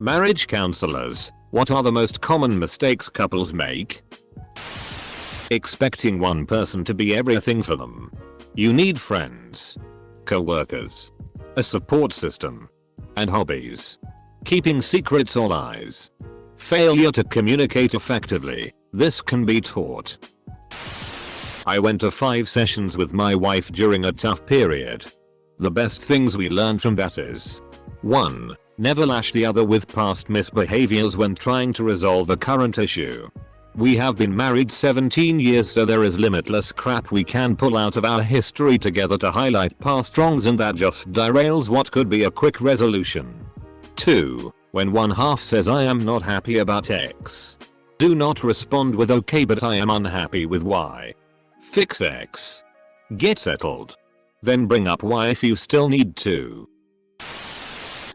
Marriage counselors, what are the most common mistakes couples make? Expecting one person to be everything for them. You need friends, co-workers, a support system, and hobbies. Keeping secrets or lies. Failure to communicate effectively. This can be taught. I went to 5 sessions with my wife during a tough period. The best things we learned from that is 1. Never lash the other with past misbehaviors when trying to resolve a current issue. We have been married 17 years, so there is limitless crap we can pull out of our history together to highlight past wrongs, and that just derails what could be a quick resolution. 2. When one half says I am not happy about X, do not respond with okay but I am unhappy with Y. Fix X. Get settled. Then bring up Y if you still need to.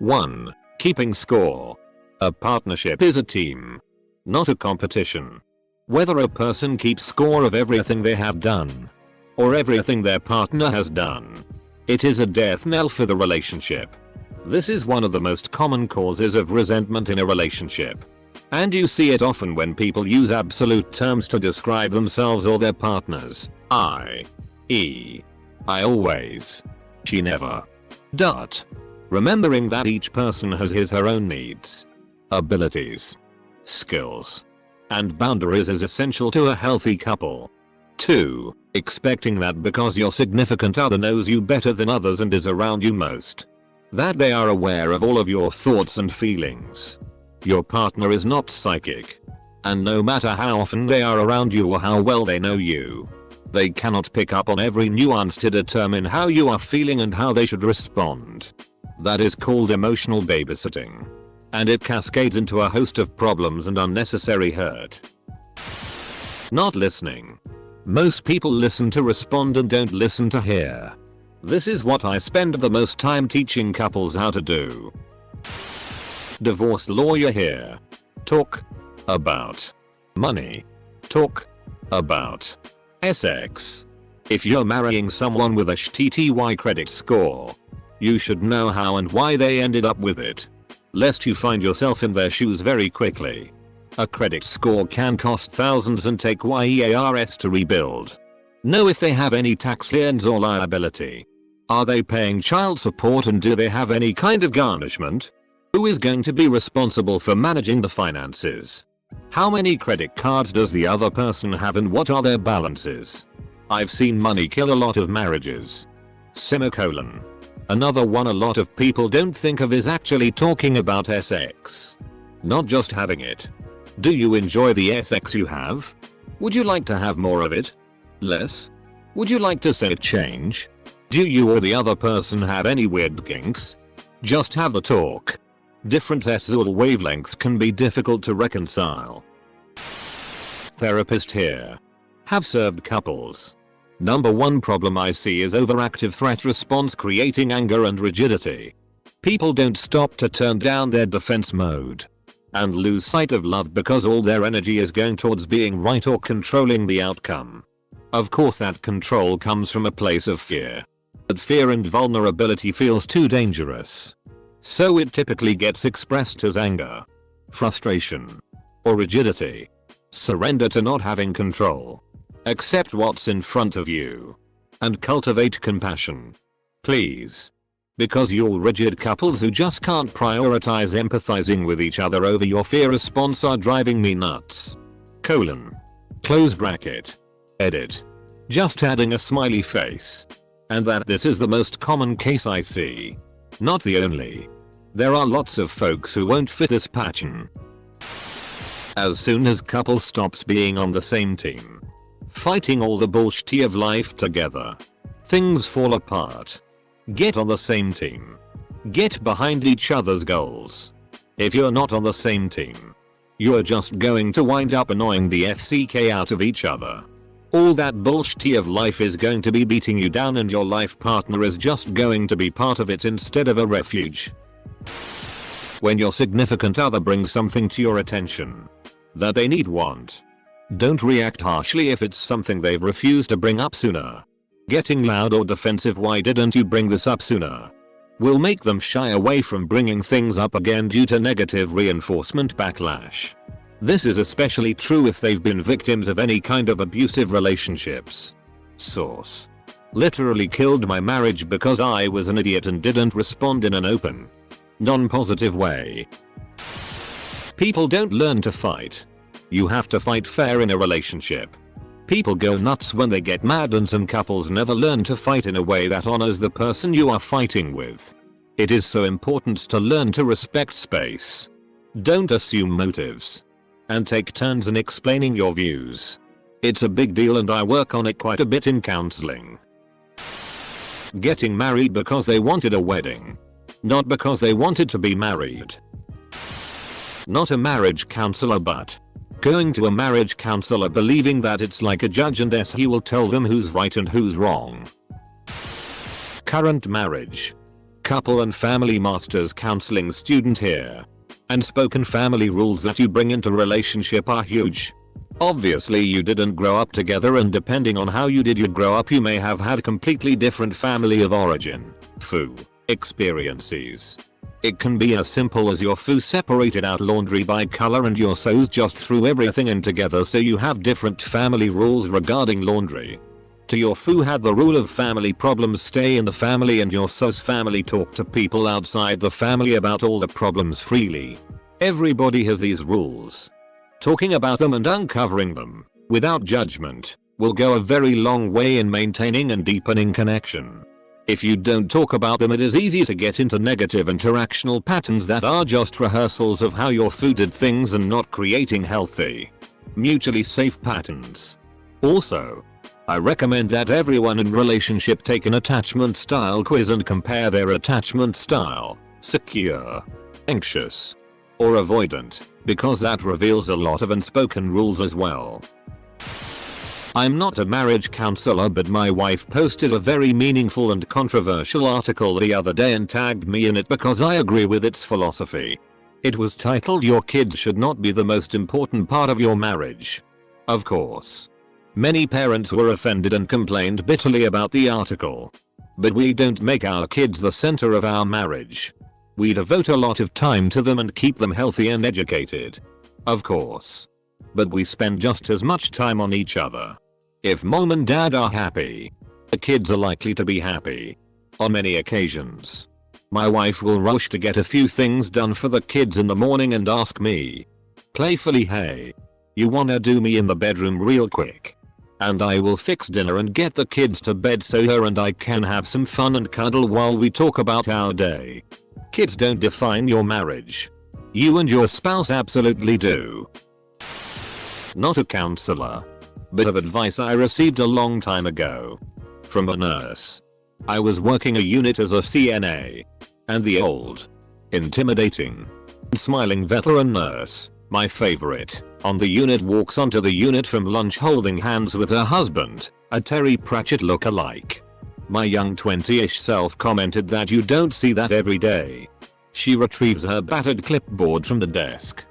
1. Keeping score. A partnership is a team, not a competition. Whether a person keeps score of everything they have done or everything their partner has done, it is a death knell for the relationship. This is one of the most common causes of resentment in a relationship. And you see it often when people use absolute terms to describe themselves or their partners. I always. She never. Remembering that each person has his/her own needs, abilities, skills, and boundaries is essential to a healthy couple. 2. Expecting that because your significant other knows you better than others and is around you most, that they are aware of all of your thoughts and feelings. Your partner is not psychic. And no matter how often they are around you or how well they know you, they cannot pick up on every nuance to determine how you are feeling and how they should respond. That is called emotional babysitting. And it cascades into a host of problems and unnecessary hurt. Not listening. Most people listen to respond and don't listen to hear. This is what I spend the most time teaching couples how to do. Divorce lawyer here. Talk about money. Talk about sex. If you're marrying someone with a STTY credit score, you should know how and why they ended up with it, lest you find yourself in their shoes very quickly. A credit score can cost thousands and take years to rebuild. Know if they have any tax liens or liability. Are they paying child support, and do they have any kind of garnishment? Who is going to be responsible for managing the finances? How many credit cards does the other person have, and what are their balances? I've seen money kill a lot of marriages. Another one a lot of people don't think of is actually talking about sex. Not just having it. Do you enjoy the sex you have? Would you like to have more of it? Less? Would you like to see it change? Do you or the other person have any weird kinks? Just have the talk. Different sexual wavelengths can be difficult to reconcile. Therapist here. Have served couples. Number 1 problem I see is overactive threat response, creating anger and rigidity. People don't stop to turn down their defense mode and lose sight of love because all their energy is going towards being right or controlling the outcome. Of course, that control comes from a place of fear. But fear and vulnerability feels too dangerous. So it typically gets expressed as anger, frustration, or rigidity. Surrender to not having control. Accept what's in front of you. And cultivate compassion. Please. Because you're rigid couples who just can't prioritize empathizing with each other over your fear response are driving me nuts. Close bracket. Edit. Just adding a smiley face. And that this is the most common case I see. Not the only. There are lots of folks who won't fit this pattern. As soon as couple stops being on the same team, fighting all the bullshit of life together, things fall apart. Get on the same team. Get behind each other's goals. If you're not on the same team, you're just going to wind up annoying the FCK out of each other. All that bullshit of life is going to be beating you down, and your life partner is just going to be part of it instead of a refuge. When your significant other brings something to your attention that they want, don't react harshly if it's something they've refused to bring up sooner. Getting loud or defensive, why didn't you bring this up sooner? will make them shy away from bringing things up again due to negative reinforcement backlash. This is especially true if they've been victims of any kind of abusive relationships. Source: literally killed my marriage because I was an idiot and didn't respond in an open, non-positive way. People don't learn to fight. You have to fight fair in a relationship. People go nuts when they get mad, and some couples never learn to fight in a way that honors the person you are fighting with. It is so important to learn to respect space. Don't assume motives. And take turns in explaining your views. It's a big deal and I work on it quite a bit in counseling. Getting married because they wanted a wedding. Not because they wanted to be married. Not a marriage counselor, but going to a marriage counselor believing that it's like a judge and he will tell them who's right and who's wrong. Current marriage. Couple and family masters counseling student here. Unspoken family rules that you bring into relationship are huge. Obviously you didn't grow up together, and depending on how you did you grow up you may have had completely different family of origin, experiences. It can be as simple as your foo separated out laundry by color and your so's just threw everything in together, so you have different family rules regarding laundry. To your foo had the rule of family problems stay in the family, and your so's family talk to people outside the family about all the problems freely. Everybody has these rules. Talking about them and uncovering them, without judgment, will go a very long way in maintaining and deepening connection. If you don't talk about them, it is easy to get into negative interactional patterns that are just rehearsals of how your foo did things and not creating healthy, mutually safe patterns. Also, I recommend that everyone in relationship take an attachment style quiz and compare their attachment style, secure, anxious, or avoidant, because that reveals a lot of unspoken rules as well. I'm not a marriage counselor, but my wife posted a very meaningful and controversial article the other day and tagged me in it because I agree with its philosophy. It was titled "Your kids should not be the most important part of your marriage." Of course, many parents were offended and complained bitterly about the article. But we don't make our kids the center of our marriage. We devote a lot of time to them and keep them healthy and educated. Of course. But we spend just as much time on each other. If mom and dad are happy, the kids are likely to be happy. On many occasions, my wife will rush to get a few things done for the kids in the morning and ask me playfully, "Hey, you wanna do me in the bedroom real quick?" And I will fix dinner and get the kids to bed so her and I can have some fun and cuddle while we talk about our day. Kids don't define your marriage. You and your spouse absolutely do. Not a counselor, but of advice I received a long time ago from a nurse. I was working a unit as a CNA, and the old, intimidating, smiling veteran nurse, my favorite, on the unit walks onto the unit from lunch holding hands with her husband, a Terry Pratchett look-alike. My young 20-ish self commented that you don't see that every day. She retrieves her battered clipboard from the desk,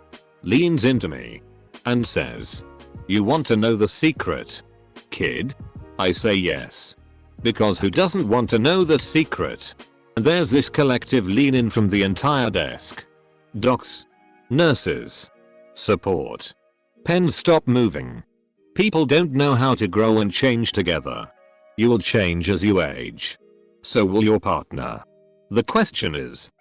leans into me, and says, "You want to know the secret, kid?" I say yes. Because who doesn't want to know the secret? And there's this collective lean in from the entire desk. Docs, nurses, support. Pens stop moving. People don't know how to grow and change together. You will change as you age. So will your partner. The question is,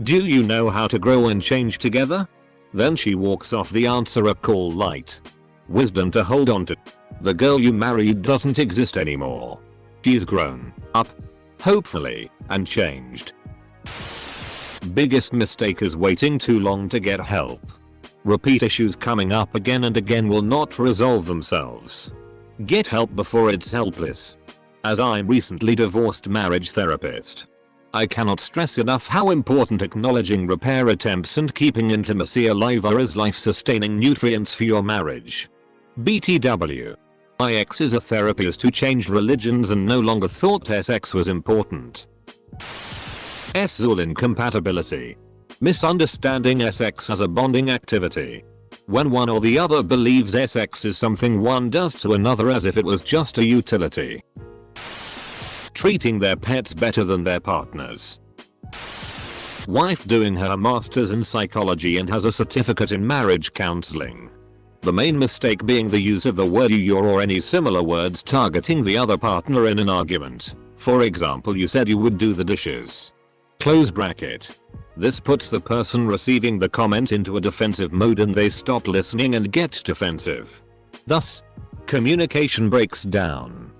do you know how to grow and change together? Then she walks off, the answer a call light. Wisdom to hold on to. The girl you married doesn't exist anymore. She's grown up, hopefully, and changed. Biggest mistake is waiting too long to get help. Repeat issues coming up again and again will not resolve themselves. Get help before it's helpless. As I'm recently divorced marriage therapist, I cannot stress enough how important acknowledging repair attempts and keeping intimacy alive are as life-sustaining nutrients for your marriage. BTW. My ex is a therapist who changed religions and no longer thought sex was important. Soul incompatibility. Misunderstanding sex as a bonding activity. When one or the other believes sex is something one does to another as if it was just a utility. Treating their pets better than their partners. Wife doing her master's in psychology and has a certificate in marriage counseling. The main mistake being the use of the word you, your or any similar words targeting the other partner in an argument. For example, you said you would do the dishes. Close bracket. This puts the person receiving the comment into a defensive mode and they stop listening and get defensive. Thus, communication breaks down.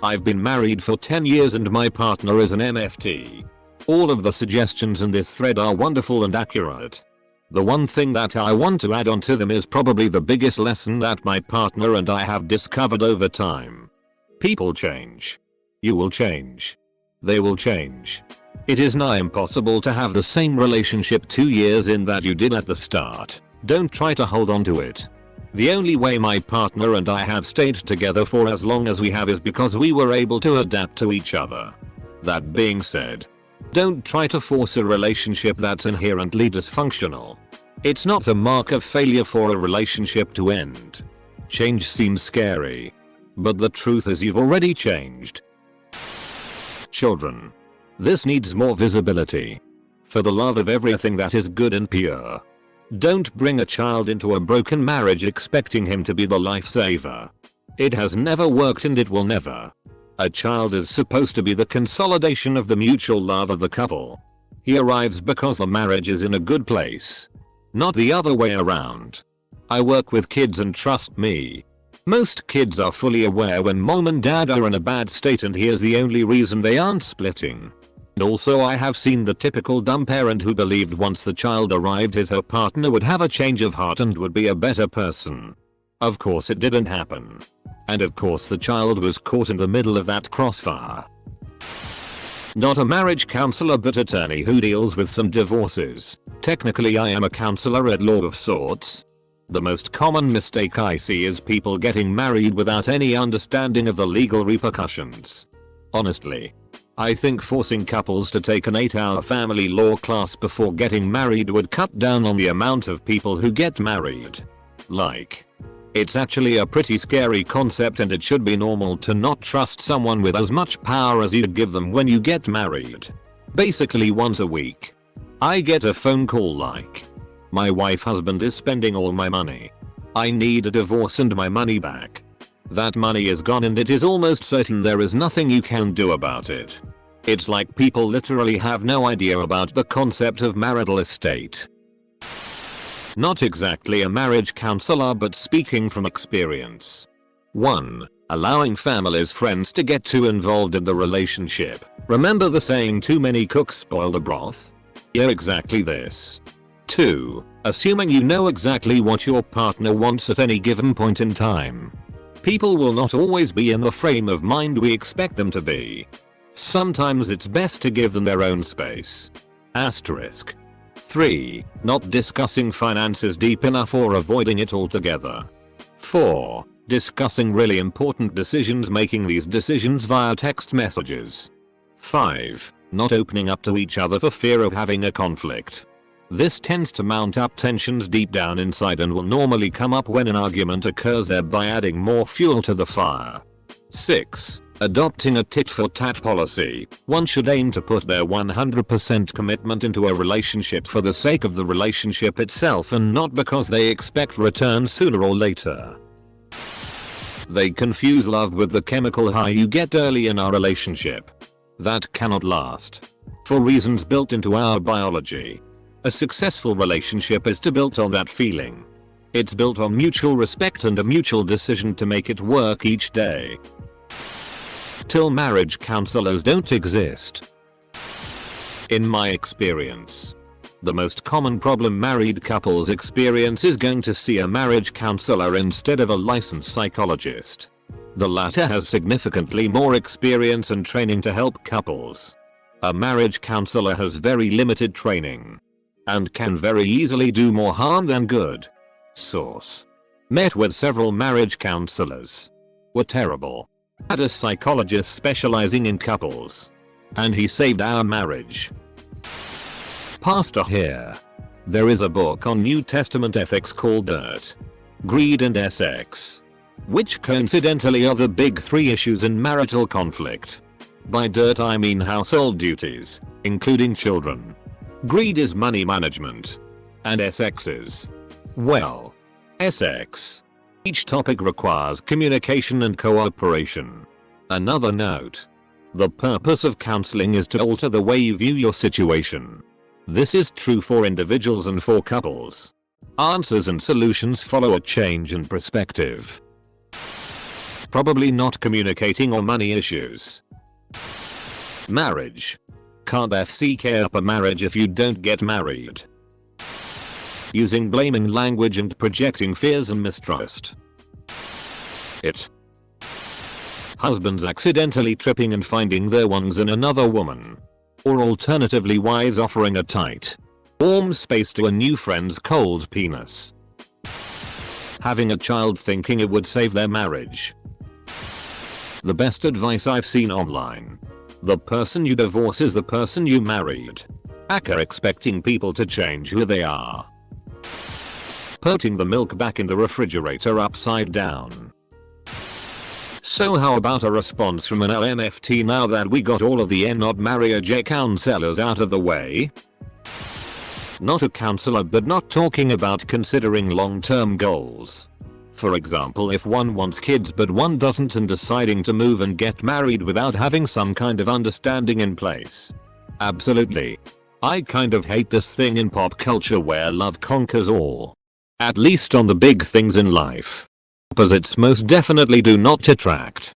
I've been married for 10 years and my partner is an MFT. All of the suggestions in this thread are wonderful and accurate. The one thing that I want to add on to them is probably the biggest lesson that my partner and I have discovered over time. People change. You will change. They will change. It is nigh impossible to have the same relationship 2 years in that you did at the start. Don't try to hold on to it. The only way my partner and I have stayed together for as long as we have is because we were able to adapt to each other. That being said, don't try to force a relationship that's inherently dysfunctional. It's not a mark of failure for a relationship to end. Change seems scary. But the truth is you've already changed. Children. This needs more visibility. For the love of everything that is good and pure. Don't bring a child into a broken marriage expecting him to be the lifesaver. It has never worked and it will never. A child is supposed to be the consolidation of the mutual love of the couple. He arrives because the marriage is in a good place. Not the other way around. I work with kids and trust me. Most kids are fully aware when mom and dad are in a bad state and here's the only reason they aren't splitting. And also I have seen the typical dumb parent who believed once the child arrived her partner would have a change of heart and would be a better person. Of course it didn't happen. And of course the child was caught in the middle of that crossfire. Not a marriage counselor but attorney who deals with some divorces. Technically I am a counselor at law of sorts. The most common mistake I see is people getting married without any understanding of the legal repercussions. Honestly, I think forcing couples to take an 8-hour family law class before getting married would cut down on the amount of people who get married. It's actually a pretty scary concept and it should be normal to not trust someone with as much power as you give them when you get married. Basically once a week, I get a phone call like, my husband is spending all my money. I need a divorce and my money back. That money is gone and it is almost certain there is nothing you can do about it. It's like people literally have no idea about the concept of marital estate. Not exactly a marriage counselor but speaking from experience. 1. Allowing family's friends to get too involved in the relationship. Remember the saying too many cooks spoil the broth? Yeah, exactly this. 2. Assuming you know exactly what your partner wants at any given point in time. People will not always be in the frame of mind we expect them to be. Sometimes it's best to give them their own space. Asterisk. 3. Not discussing finances deep enough or avoiding it altogether. 4. Discussing really important decisions, making these decisions via text messages. 5. Not opening up to each other for fear of having a conflict. This tends to mount up tensions deep down inside and will normally come up when an argument occurs, thereby adding more fuel to the fire. 6. Adopting a tit-for-tat policy. One should aim to put their 100% commitment into a relationship for the sake of the relationship itself and not because they expect return sooner or later. They confuse love with the chemical high you get early in our relationship. That cannot last. For reasons built into our biology. A successful relationship is built on that feeling. It's built on mutual respect and a mutual decision to make it work each day. Till marriage counselors don't exist. In my experience, the most common problem married couples experience is going to see a marriage counselor instead of a licensed psychologist. The latter has significantly more experience and training to help couples. A marriage counselor has very limited training and can very easily do more harm than good. Source. Met with several marriage counselors. Were terrible. Had a psychologist specializing in couples. And he saved our marriage. Pastor here. There is a book on New Testament ethics called Dirt, Greed and Sex, which coincidentally are the big 3 issues in marital conflict. By dirt I mean household duties, including children. Greed is money management. And SX is, well, SX. Each topic requires communication and cooperation. Another note. The purpose of counseling is to alter the way you view your situation. This is true for individuals and for couples. Answers and solutions follow a change in perspective. Probably not communicating or money issues. Marriage. Can't FCK up a marriage if you don't get married. Using blaming language and projecting fears and mistrust. It. Husbands accidentally tripping and finding their ones in another woman. Or alternatively wives offering a tight, warm space to a new friend's cold penis. Having a child thinking it would save their marriage. The best advice I've seen online. The person you divorce is the person you married. Aka expecting people to change who they are. Putting the milk back in the refrigerator upside down. So how about a response from an LMFT now that we got all of the not marriage counselors out of the way? Not a counselor but not talking about considering long-term goals. For example, if one wants kids but one doesn't and deciding to move and get married without having some kind of understanding in place. Absolutely. I kind of hate this thing in pop culture where love conquers all. At least on the big things in life. Opposites most definitely do not attract.